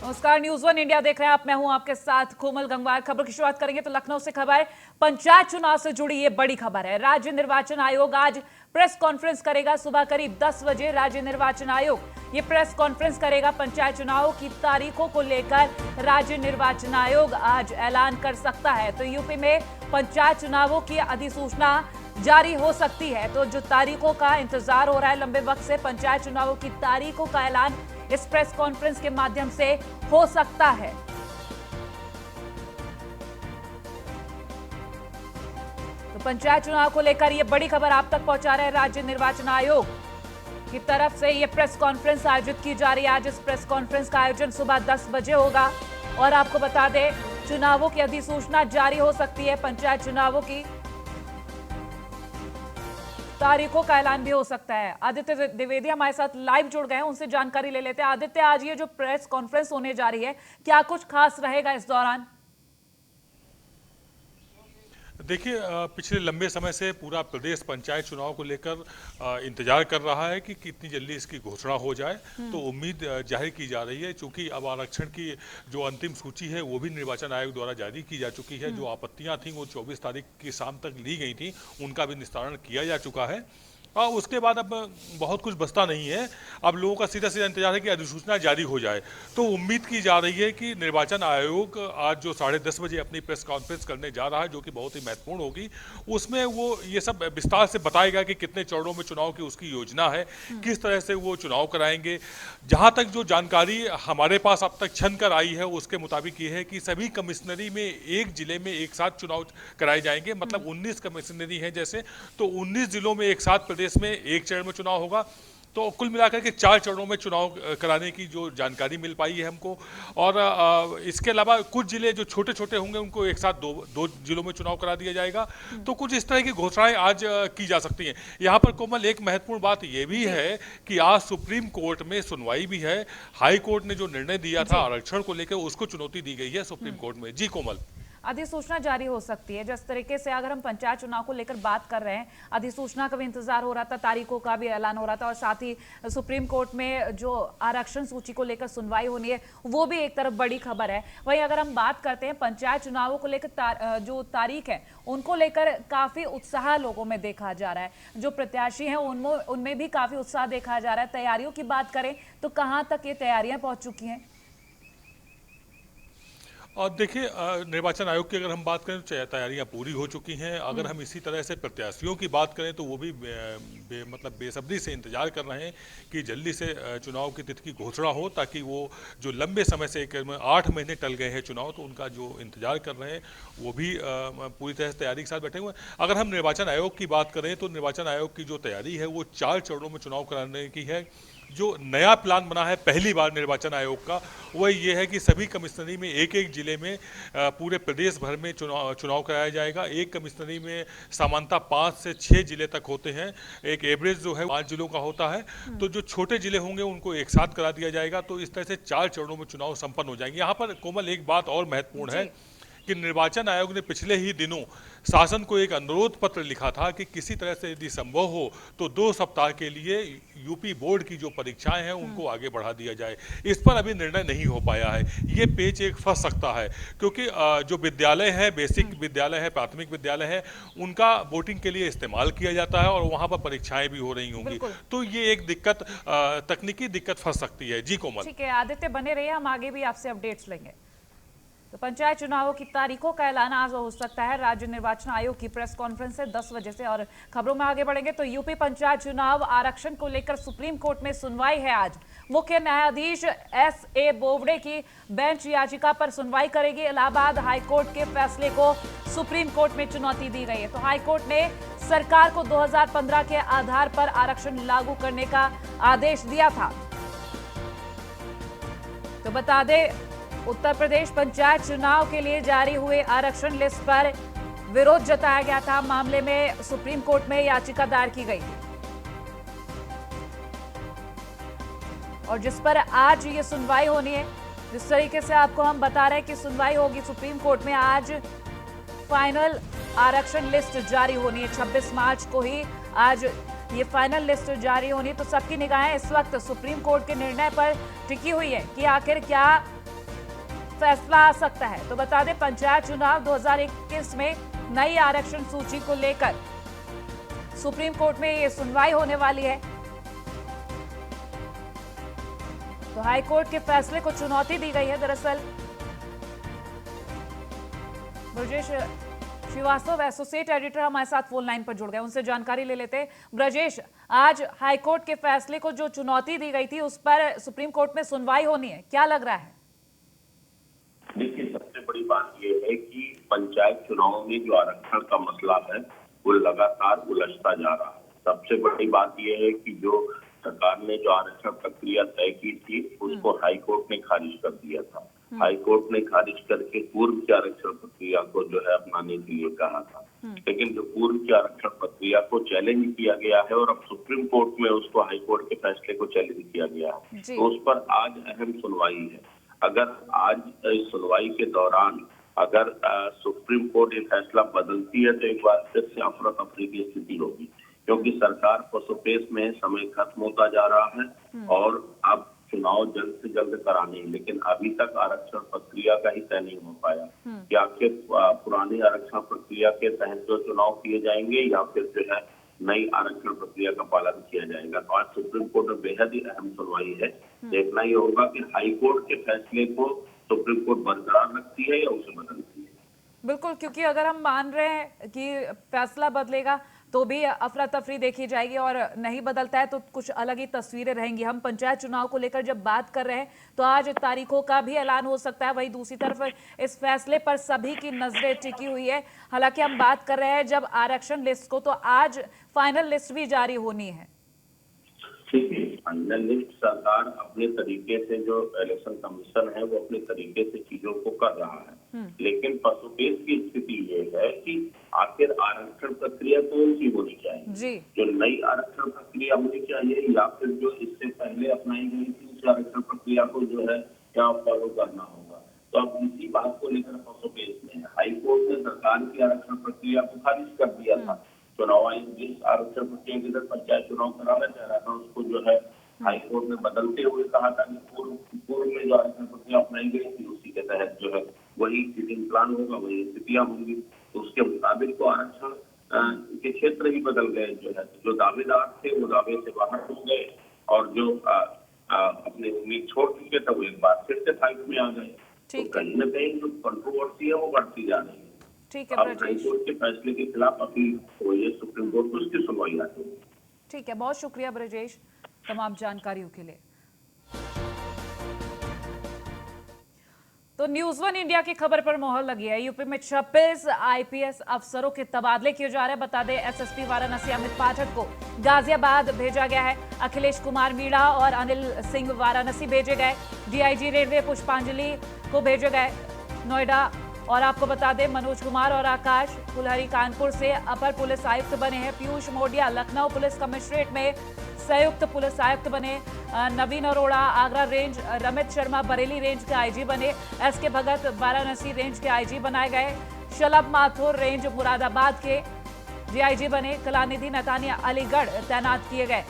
नमस्कार, news one India देख रहे हैं आप। मैं हूं आपके साथ कोमल गंगवार। खबर की शुरुआत करेंगे तो लखनऊ से खबर पंचायत चुनाव से जुड़ी ये बड़ी खबर है। राज्य निर्वाचन आयोग आज प्रेस कॉन्फ्रेंस करेगा। सुबह करीब 10 बजे राज्य निर्वाचन आयोग ये प्रेस कॉन्फ्रेंस करेगा। पंचायत चुनाव की तारीखों को लेकर राज्य निर्वाचन आयोग आज ऐलान कर सकता है। तो यूपी में पंचायत चुनावों की अधिसूचना जारी हो सकती है। तो जो तारीखों का इंतजार हो रहा है लंबे वक्त से, पंचायत चुनावों की तारीखों का ऐलान इस प्रेस कॉन्फ्रेंस के माध्यम से हो सकता है। तो पंचायत चुनाव को लेकर यह बड़ी खबर आप तक पहुंचा रहे हैं। राज्य निर्वाचन आयोग की तरफ से यह प्रेस कॉन्फ्रेंस आयोजित की जा रही है। आज इस प्रेस कॉन्फ्रेंस का आयोजन सुबह 10 बजे होगा। और आपको बता दें, चुनावों की अधिसूचना जारी हो सकती है। पंचायत चुनावों की तारीखों का ऐलान भी हो सकता है। आदित्य द्विवेदी हमारे साथ लाइव जुड़ गए हैं, उनसे जानकारी ले लेते हैं। आदित्य, आज ये जो प्रेस कॉन्फ्रेंस होने जा रही है, क्या कुछ खास रहेगा इस दौरान? देखिए, पिछले लंबे समय से पूरा प्रदेश पंचायत चुनाव को लेकर इंतजार कर रहा है कि कितनी जल्दी इसकी घोषणा हो जाए। तो उम्मीद जाहिर की जा रही है, क्योंकि अब आरक्षण की जो अंतिम सूची है वो भी निर्वाचन आयोग द्वारा जारी की जा चुकी है। जो आपत्तियां थीं वो 24 तारीख की शाम तक ली गई थी, उनका भी निस्तारण किया जा चुका है। और उसके बाद अब बहुत कुछ बचता नहीं है। अब लोगों का सीधा सीधा इंतजार है कि अधिसूचना जारी हो जाए। तो उम्मीद की जा रही है कि निर्वाचन आयोग आज जो 10:30 बजे अपनी प्रेस कॉन्फ्रेंस करने जा रहा है, जो कि बहुत ही महत्वपूर्ण होगी, उसमें वो ये सब विस्तार से बताएगा कि कितने चरणों में चुनाव की उसकी योजना है, किस तरह से वो चुनाव कराएंगे। जहाँ तक जो जानकारी हमारे पास अब तक छन कर आई है, उसके मुताबिक ये है कि सभी कमिश्नरी में एक जिले में एक साथ चुनाव कराए जाएंगे। मतलब 19 कमिश्नरी हैं जैसे, तो 19 जिलों में एक साथ प्रदेश में एक चरण में चुनाव होगा। तो कुल मिलाकर के 4 चरणों में चुनाव कराने की जो जानकारी मिल पाई है हमको। और इसके अलावा कुछ जिले जो छोटे छोटे होंगे उनको एक साथ दो जिलों में चुनाव करा दिया जाएगा। तो कुछ इस तरह की घोषणाएं आज की जा सकती हैं। यहाँ पर कोमल, एक महत्वपूर्ण बात यह भी है कि आज सुप्रीम कोर्ट में सुनवाई भी है। हाई कोर्ट ने जो निर्णय दिया था आरक्षण को लेकर, उसको चुनौती दी गई है सुप्रीम कोर्ट में। जी कोमल, अधिसूचना जारी हो सकती है। जिस तरीके से अगर हम पंचायत चुनाव को लेकर बात कर रहे हैं, अधिसूचना का भी इंतजार हो रहा था, तारीखों का भी ऐलान हो रहा था, और साथ ही सुप्रीम कोर्ट में जो आरक्षण सूची को लेकर सुनवाई होनी है, वो भी एक तरफ बड़ी खबर है। वहीं अगर हम बात करते हैं पंचायत चुनावों को लेकर, जो तारीख है उनको लेकर काफी उत्साह लोगों में देखा जा रहा है। जो प्रत्याशी हैं उनमें भी काफी उत्साह देखा जा रहा है। तैयारियों की बात करें तो कहाँ तक ये तैयारियां पहुंच चुकी हैं? और देखिए, निर्वाचन आयोग की अगर हम बात करें तो तैयारियां पूरी हो चुकी हैं। अगर हम इसी तरह से प्रत्याशियों की बात करें तो वो भी मतलब बेसब्री से इंतजार कर रहे हैं कि जल्दी से चुनाव की तिथि की घोषणा हो, ताकि वो जो लंबे समय से 8 महीने टल गए हैं चुनाव, तो उनका जो इंतजार कर रहे हैं वो भी पूरी तरह से तैयारी के साथ बैठे हुए हैं। अगर हम निर्वाचन आयोग की बात करें तो निर्वाचन आयोग की जो तैयारी है वो 4 चरणों में चुनाव कराने की है। जो नया प्लान बना है पहली बार निर्वाचन आयोग का, वह ये है कि सभी कमिश्नरी में एक एक जिले में पूरे प्रदेश भर में चुनाव कराया जाएगा। एक कमिश्नरी में सामान्यतः 5 से 6 जिले तक होते हैं। एक एवरेज जो है 5 जिलों का होता है। तो जो छोटे जिले होंगे उनको एक साथ करा दिया जाएगा। तो इस तरह से 4 चरणों में चुनाव संपन्न हो जाएंगे। यहाँ पर कोमल, एक बात और महत्वपूर्ण है कि निर्वाचन आयोग ने पिछले ही दिनों शासन को एक अनुरोध पत्र लिखा था कि किसी तरह से यदि संभव हो तो 2 सप्ताह के लिए यूपी बोर्ड की जो परीक्षाएं हैं उनको आगे बढ़ा दिया जाए। इस पर अभी निर्णय नहीं हो पाया है। ये पेच एक फंस सकता है, क्योंकि जो विद्यालय है, बेसिक विद्यालय है, प्राथमिक विद्यालय है, उनका वोटिंग के लिए इस्तेमाल किया जाता है और वहां पर परीक्षाएं भी हो रही होंगी। तो ये एक दिक्कत, तकनीकी दिक्कत फंस सकती है। जी कोमल। ठीक है आदित्य, बने रहिए, हम आगे भी आपसे अपडेट्स लेंगे। तो पंचायत चुनावों की तारीखों का ऐलान आज हो सकता है। राज्य निर्वाचन आयोग की प्रेस कॉन्फ्रेंस है 10 बजे से। और खबरों में आगे बढ़ेंगे तो यूपी पंचायत चुनाव आरक्षण को लेकर सुप्रीम कोर्ट में सुनवाई है आज। मुख्य न्यायाधीश एस.ए. बोबडे की बेंच याचिका पर सुनवाई करेगी। इलाहाबाद हाईकोर्ट के फैसले को सुप्रीम कोर्ट में चुनौती दी गई है। तो हाईकोर्ट ने सरकार को 2015 के आधार पर आरक्षण लागू करने का आदेश दिया था। तो बता दें, उत्तर प्रदेश पंचायत चुनाव के लिए जारी हुए आरक्षण लिस्ट पर विरोध जताया गया था। मामले में सुप्रीम कोर्ट में याचिका दायर की गई और जिस पर आज ये सुनवाई होनी है। जिस तरीके से आपको हम बता रहे हैं कि सुनवाई होगी सुप्रीम कोर्ट में, आज फाइनल आरक्षण लिस्ट जारी होनी है। 26 मार्च को ही आज ये फाइनल लिस्ट जारी होनी है। तो सबकी निगाहें इस वक्त सुप्रीम कोर्ट के निर्णय पर टिकी हुई है कि आखिर क्या फैसला आ सकता है। तो बता दें, पंचायत चुनाव 2021 में नई आरक्षण सूची को लेकर सुप्रीम कोर्ट में ये सुनवाई होने वाली है। तो हाई कोर्ट के फैसले को चुनौती दी गई है। दरअसल ब्रजेश श्रीवास्तव, एसोसिएट एडिटर, हमारे साथ फोन लाइन पर जुड़ गए, उनसे जानकारी ले लेते हैं। ब्रजेश, आज हाईकोर्ट के फैसले को जो चुनौती दी गई थी उस पर सुप्रीम कोर्ट में सुनवाई होनी है, क्या लग रहा है? देखिए, सबसे बड़ी बात यह है कि पंचायत चुनाव में जो आरक्षण का मसला है वो लगातार उलझता जा रहा है। सबसे बड़ी बात यह है कि जो सरकार ने जो आरक्षण प्रक्रिया तय की थी उसको हाईकोर्ट ने खारिज कर दिया था। हाईकोर्ट ने खारिज करके पूर्व की आरक्षण प्रक्रिया को जो है अपनाने के लिए कहा था, लेकिन जो पूर्व की आरक्षण प्रक्रिया को चैलेंज किया गया है और अब सुप्रीम कोर्ट में उसको हाईकोर्ट के फैसले को चैलेंज किया गया है, तो उस पर आज अहम सुनवाई है। अगर आज इस सुनवाई के दौरान अगर सुप्रीम कोर्ट ये फैसला बदलती है तो एक बार फिर से अफरा तफरी की स्थिति होगी, क्योंकि सरकार पसोपेश में समय खत्म होता जा रहा है और अब चुनाव जल्द से जल्द कराने हैं, लेकिन अभी तक आरक्षण प्रक्रिया का ही तय नहीं हो पाया कि आखिर पुरानी आरक्षण प्रक्रिया के तहत जो चुनाव किए जाएंगे या फिर जो है नई आरक्षण प्रक्रिया का पालन किया जाएगा। तो आज सुप्रीम कोर्ट में बेहद ही अहम सुनवाई है। देखना ही होगा कि हाई कोर्ट के फैसले को सुप्रीम कोर्ट बरकरार रखती है या उसे बदलती है। बिल्कुल, क्योंकि अगर हम मान रहे हैं कि फैसला बदलेगा तो भी अफरा तफरी देखी जाएगी और नहीं बदलता है तो कुछ अलग ही तस्वीरें रहेंगी। हम पंचायत चुनाव को लेकर जब बात कर रहे हैं तो आज तारीखों का भी ऐलान हो सकता है। वहीं दूसरी तरफ इस फैसले पर सभी की नजरें टिकी हुई है। हालांकि हम बात कर रहे हैं जब आरक्षण लिस्ट को, तो आज फाइनल लिस्ट भी जारी होनी है। ठीक है, फाइनल लिस्ट सरकार अपने तरीके से, जो इलेक्शन कमीशन है वो अपने तरीके से चीजों को कर रहा है, लेकिन पसोपेश की स्थिति ये है कि आखिर आरक्षण प्रक्रिया कौन सी होनी चाहिए, जो नई आरक्षण प्रक्रिया होनी चाहिए या फिर जो इससे पहले अपनाई गई थी उस आरक्षण प्रक्रिया को जो है क्या फॉलो करना होगा। तो अब इसी बात को लेकर पसोपेश में हाईकोर्ट ने सरकार की आरक्षण प्रक्रिया को खारिज कर दिया था। चुनाव आयोग जिस आरक्षण प्रक्रिया के तहत पंचायत चुनाव कराना चाह रहा था उसको जो है हाईकोर्ट ने बदलते हुए कहा था कि पूर्व में जो आरक्षण प्रक्रिया अपनाई गई थी उसी के तहत जो है वही सीटिंग प्लान होगा, वही स्थितियां होंगी। तो उसके मुताबिक तो आरक्षण के क्षेत्र ही बदल गए, जो दावेदार थे वो दावे से बाहर हो गए और जो अपनी उम्मीद छोड़ चुके थे वो एक बार फिर से फाइट में आ गए। तो कहीं न कहीं जो कंट्रोवर्सी है वो बढ़ती जा रही है। ठीक है, अब हाईकोर्ट के फैसले के खिलाफ अपील हुई है सुप्रीम कोर्ट में, उसकी सुनवाई आती है। ठीक है, बहुत शुक्रिया ब्रजेश तमाम जानकारियों के लिए। तो न्यूज़ वन इंडिया की खबर पर मोहर लगी है। यूपी में 26 आईपीएस अफसरों के तबादले किए जा रहे हैं। बता दें, एसएसपी वाराणसी अमित पाठक को गाजियाबाद भेजा गया है। अखिलेश कुमार मीणा और अनिल सिंह वाराणसी भेजे गए। डीआईजी रेलवे पुष्पांजलि को भेजे गए नोएडा। और आपको बता दें, मनोज कुमार और आकाश कुलहरी कानपुर से अपर पुलिस आयुक्त बने हैं। पीयूष मोडिया लखनऊ पुलिस कमिश्नरेट में संयुक्त पुलिस आयुक्त बने। नवीन अरोड़ा आगरा रेंज, रमित शर्मा बरेली रेंज के आईजी बने। एसके भगत वाराणसी रेंज के आईजी बनाए गए। शलभ माथुर रेंज मुरादाबाद के डीआईजी बने। कलानिधि नथानिया अलीगढ़ तैनात किए गए।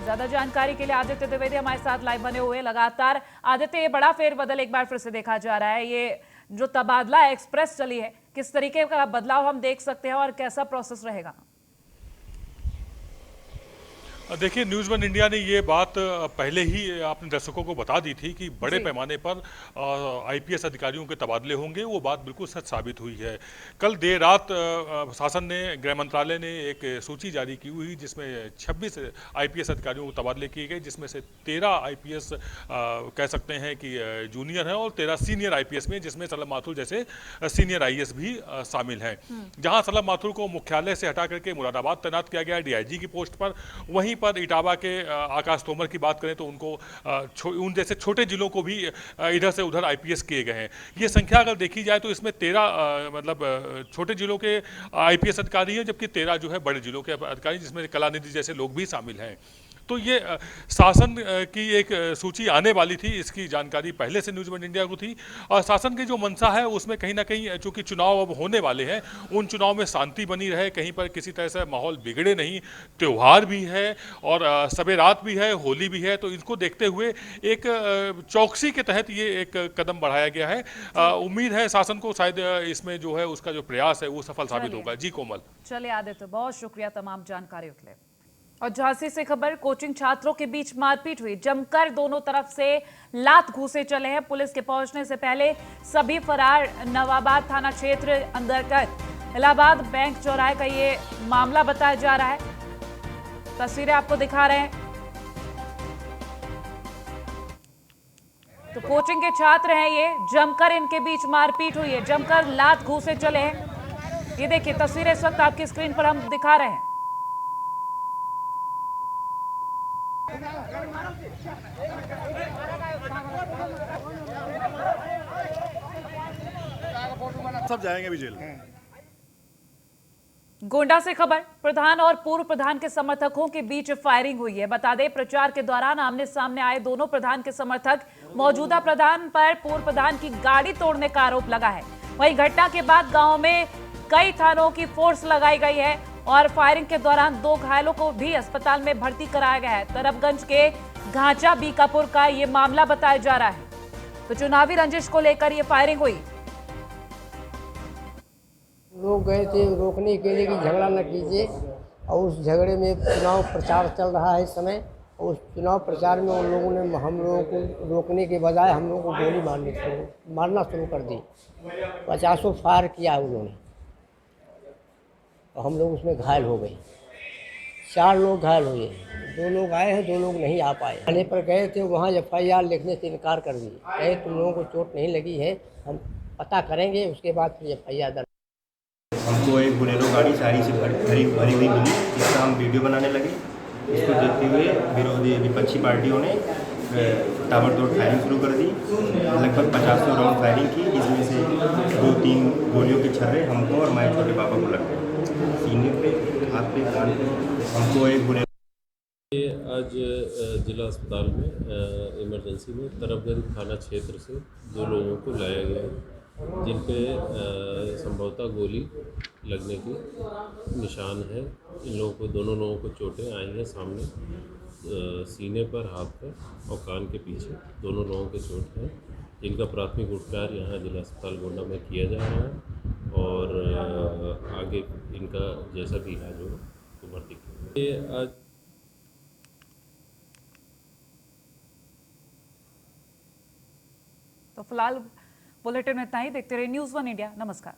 ज्यादा जानकारी के लिए आदित्य द्विवेदी हमारे साथ लाइव बने हुए लगातार। आदित्य, ये बड़ा फेरबदल एक बार फिर से देखा जा रहा है। ये जो तबादला एक्सप्रेस चली है, किस तरीके का बदलाव हम देख सकते हैं और कैसा प्रोसेस रहेगा? देखिए, न्यूज़ वन इंडिया ने ये बात पहले ही अपने दर्शकों को बता दी थी कि बड़े पैमाने पर आईपीएस अधिकारियों के तबादले होंगे। वो बात बिल्कुल सच साबित हुई है। कल देर रात शासन ने, गृह मंत्रालय ने एक सूची जारी की हुई जिसमें 26 आईपीएस अधिकारियों को तबादले किए गए, जिसमें से 13 आईपीएस कह सकते हैं कि जूनियर हैं और 13 सीनियर आईपीएस में, जिसमें शलभ माथुर जैसे सीनियर आईएएस भी शामिल हैं। जहाँ शलभ माथुर को मुख्यालय से हटा करके मुरादाबाद तैनात किया गया डीआईजी की पोस्ट पर, वहीं पर इटावा के आकाश तोमर की बात करें तो उनको उन जैसे छोटे जिलों को भी इधर से उधर आईपीएस किए गए हैं। ये संख्या अगर देखी जाए तो इसमें 13 मतलब छोटे जिलों के आईपीएस अधिकारी हैं, जबकि 13 जो है बड़े जिलों के अधिकारी, जिसमें कलानिधि जैसे लोग भी शामिल हैं। तो ये शासन की एक सूची आने वाली थी, इसकी जानकारी पहले से न्यूज़ 1 इंडिया को थी। और शासन की जो मंशा है उसमें कहीं ना कहीं चूंकि चुनाव अब होने वाले हैं, उन चुनाव में शांति बनी रहे, कहीं पर किसी तरह से माहौल बिगड़े नहीं। त्यौहार भी है और सबेरात भी है, होली भी है, तो इनको देखते हुए एक चौकसी के तहत ये एक कदम बढ़ाया गया है। उम्मीद है शासन को शायद इसमें जो है उसका जो प्रयास है वो सफल साबित होगा। जी कोमल। चलिए आदित्य, बहुत शुक्रिया तमाम जानकारियों के लिए। और झांसी से खबर, कोचिंग छात्रों के बीच मारपीट हुई, जमकर दोनों तरफ से लात घूसे चले हैं। पुलिस के पहुंचने से पहले सभी फरार। नवाबाद थाना क्षेत्र अंतर्गत इलाहाबाद बैंक चौराहे का ये मामला बताया जा रहा है। तस्वीरें आपको दिखा रहे हैं। तो कोचिंग के छात्र हैं ये, जमकर इनके बीच मारपीट हुई है, जमकर लात घूसे चले हैं। ये देखिए तस्वीरें इस वक्त आपकी स्क्रीन पर हम दिखा रहे हैं। सब जाएंगे भी जेल। गोंडा से खबर, प्रधान और पूर्व प्रधान के समर्थकों के बीच फायरिंग हुई है। बता दें, प्रचार के दौरान आमने सामने आए दोनों प्रधान के समर्थक, मौजूदा प्रधान पर पूर्व प्रधान की गाड़ी तोड़ने का आरोप लगा है। वहीं घटना के बाद गांव में कई थानों की फोर्स लगाई गई है और फायरिंग के दौरान 2 घायलों को भी अस्पताल में भर्ती कराया गया है। तरबगंज के घांचा बीकापुर का ये मामला बताया जा रहा है। तो चुनावी रंजिश को लेकर ये फायरिंग हुई। लोग गए थे रोकने के लिए कि झगड़ा न कीजिए, और उस झगड़े में चुनाव प्रचार चल रहा है इस समय। और उस चुनाव प्रचार में उन लोगों ने हम लोगों को रोकने के बजाय हम लोगों को गोली मारना शुरू कर दी। 50 फायर किया उन्होंने और हम लोग उसमें घायल हो गए। 4 लोग घायल हुए, 2 लोग आए हैं, 2 लोग नहीं आ पाए। थाने पर गए थे, वहाँ FIR लिखने से इनकार कर दिए। कहे तुम लोगों को चोट नहीं लगी है, हम पता करेंगे, उसके बाद फिर FIR दर्ज। हमको एक बोलेरो गाड़ी सारी से भरी हुई मिली, जिसका हम वीडियो बनाने लगे। इसको देखते हुए विरोधी विपक्षी पार्टियों ने ताबड़तोड़ फायरिंग शुरू कर दी। लगभग 50 राउंड फायरिंग की, जिसमें से 2-3 गोलियों के छर्रे हमको और हमारे छोटे पापा को लग गए, सीने पे, हाथ पे, कान पे। हमको एक बोलेरो आज जिला अस्पताल में इमरजेंसी में तरबगंज थाना क्षेत्र से 2 लोगों को लाया गया, जिन पे संभवतः गोली लगने की निशान है। इन लोगों को, दोनों लोगों को चोटें आई हैं सामने, सीने पर, हाथ पर और कान के पीछे दोनों लोगों के चोट हैं, जिनका प्राथमिक उपचार यहाँ जिला अस्पताल गोंडा में किया जा रहा है और आगे इनका जैसा भी इलाज हो तो भर्ती किया। आज तो फिलहाल बुलेटिन में इतना ही। देखते रहिए न्यूज़ 1 इंडिया। नमस्कार।